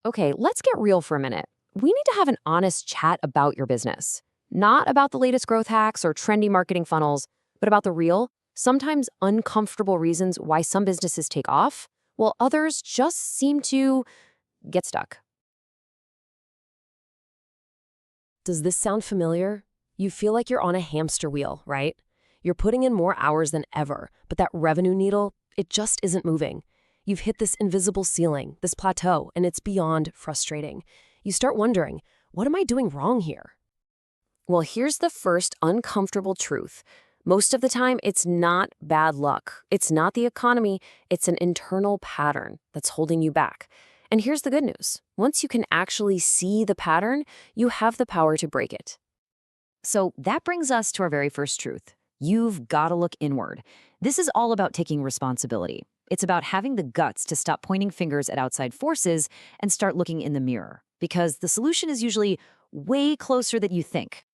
Okay, let's get real for a minute. We need to have an honest chat about your business. Not about the latest growth hacks or trendy marketing funnels, but about the real, sometimes uncomfortable reasons why some businesses take off, while others just seem to get stuck. Does this sound familiar? You feel like you're on a hamster wheel, right? You're putting in more hours than ever, but that revenue needle, it just isn't moving. You've hit this invisible ceiling, this plateau, and it's beyond frustrating. You start wondering, what am I doing wrong here? Well, here's the first uncomfortable truth. Most of the time, it's not bad luck. It's not the economy. It's an internal pattern that's holding you back. And here's the good news. Once you can actually see the pattern, you have the power to break it. So that brings us to our very first truth. You've got to look inward. This is all about taking responsibility. It's about having the guts to stop pointing fingers at outside forces and start looking in the mirror, because the solution is usually way closer than you think.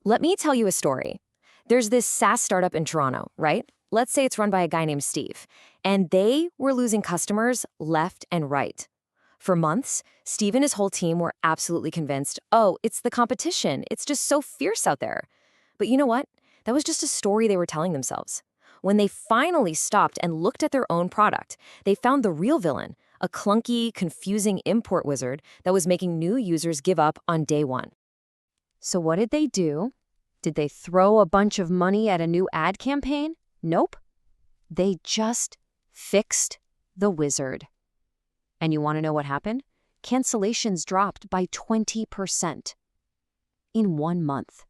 Let me tell you a story. There's this SaaS startup in Toronto, right? Let's say it's run by a guy named Steve, and they were losing customers left and right. For months, Steve and his whole team were absolutely convinced, oh, it's the competition. It's just so fierce out there. But you know what? That was just a story they were telling themselves. When they finally stopped and looked at their own product, they found the real villain, a clunky, confusing import wizard that was making new users give up on day one. So what did they do? Did they throw a bunch of money at a new ad campaign? Nope. They just fixed the wizard. And you want to know what happened? Cancellations dropped by 20% in 1 month.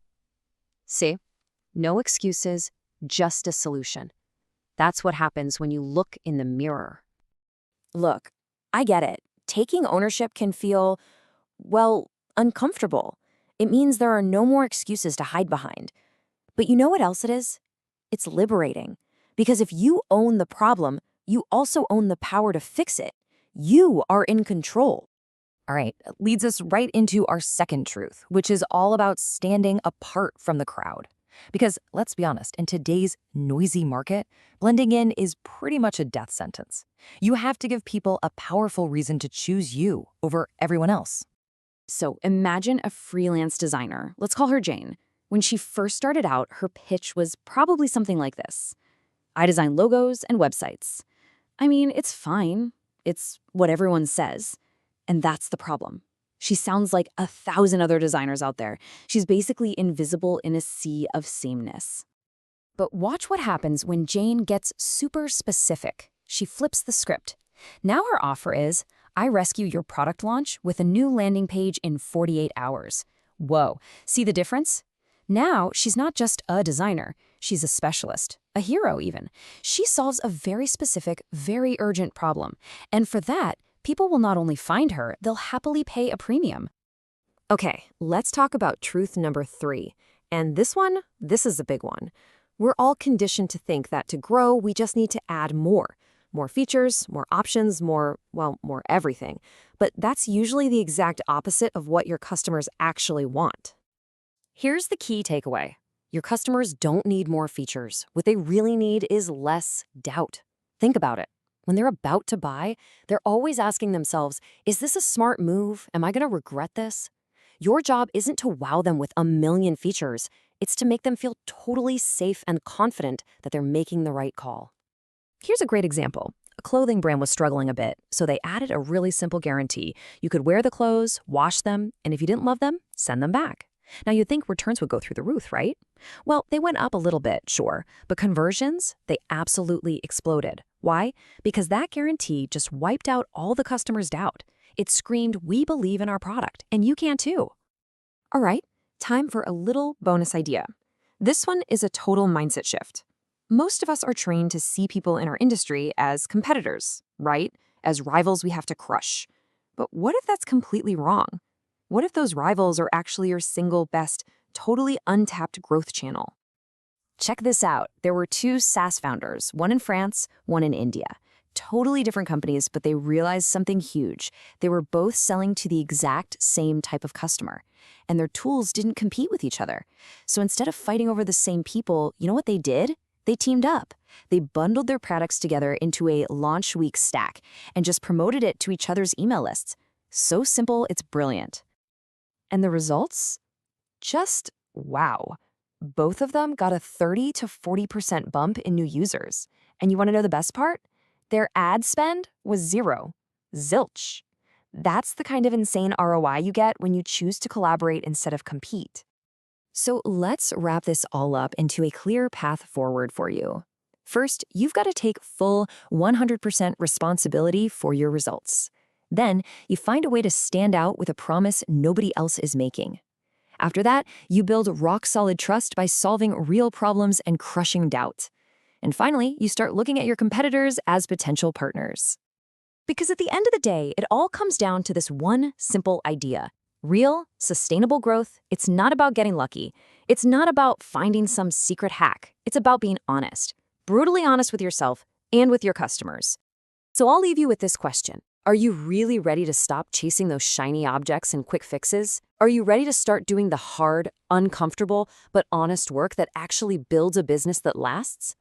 See? No excuses, just a solution. That's what happens when you look in the mirror. Look, I get it. Taking ownership can feel, well, uncomfortable. It means there are no more excuses to hide behind. But you know what else it is? It's liberating. Because if you own the problem, you also own the power to fix it. You are in control. All right, leads us right into our second truth, which is all about standing apart from the crowd. Because let's be honest, in today's noisy market, blending in is pretty much a death sentence. You have to give people a powerful reason to choose you over everyone else. So imagine a freelance designer. Let's call her Jane. When she first started out, her pitch was probably something like this. I design logos and websites. I mean, it's fine. It's what everyone says. And that's the problem. She sounds like 1,000 other designers out there. She's basically invisible in a sea of sameness. But watch what happens when Jane gets super specific. She flips the script. Now her offer is, I rescue your product launch with a new landing page in 48 hours. Whoa, see the difference? Now she's not just a designer. She's a specialist, a hero even. She solves a very specific, very urgent problem. And for that, people will not only find her, they'll happily pay a premium. Okay, let's talk about truth number 3. And this is a big one. We're all conditioned to think that to grow, we just need to add more. More features, more options, more everything. But that's usually the exact opposite of what your customers actually want. Here's the key takeaway. Your customers don't need more features. What they really need is less doubt. Think about it. When they're about to buy, they're always asking themselves, is this a smart move? Am I going to regret this? Your job isn't to wow them with 1,000,000 features. It's to make them feel totally safe and confident that they're making the right call. Here's a great example. A clothing brand was struggling a bit, so they added a really simple guarantee. You could wear the clothes, wash them, and if you didn't love them, send them back. Now, you'd think returns would go through the roof, right? Well, they went up a little bit, sure, but conversions, they absolutely exploded. Why? Because that guarantee just wiped out all the customers' doubt. It screamed, we believe in our product, and you can too. All right, time for a little bonus idea. This one is a total mindset shift. Most of us are trained to see people in our industry as competitors, right? As rivals we have to crush. But what if that's completely wrong? What if those rivals are actually your single best, totally untapped growth channel? Check this out. There were 2 SaaS founders, one in France, one in India. Totally different companies, but they realized something huge. They were both selling to the exact same type of customer, and their tools didn't compete with each other. So instead of fighting over the same people, you know what they did? They teamed up. They bundled their products together into a launch week stack and just promoted it to each other's email lists. So simple, it's brilliant. And the results? Just wow. Both of them got a 30 to 40% bump in new users. And you want to know the best part? Their ad spend was zero. Zilch. That's the kind of insane ROI you get when you choose to collaborate instead of compete. So let's wrap this all up into a clear path forward for you. First, you've got to take full 100% responsibility for your results. Then, you find a way to stand out with a promise nobody else is making. After that, you build rock-solid trust by solving real problems and crushing doubt. And finally, you start looking at your competitors as potential partners. Because at the end of the day, it all comes down to this one simple idea. Real, sustainable growth, it's not about getting lucky. It's not about finding some secret hack. It's about being honest. Brutally honest with yourself and with your customers. So I'll leave you with this question. Are you really ready to stop chasing those shiny objects and quick fixes? Are you ready to start doing the hard, uncomfortable, but honest work that actually builds a business that lasts?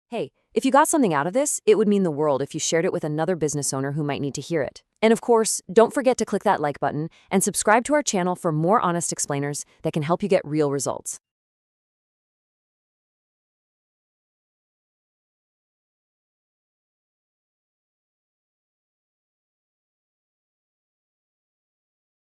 Hey, if you got something out of this, it would mean the world if you shared it with another business owner who might need to hear it. And of course, don't forget to click that like button and subscribe to our channel for more honest explainers that can help you get real results.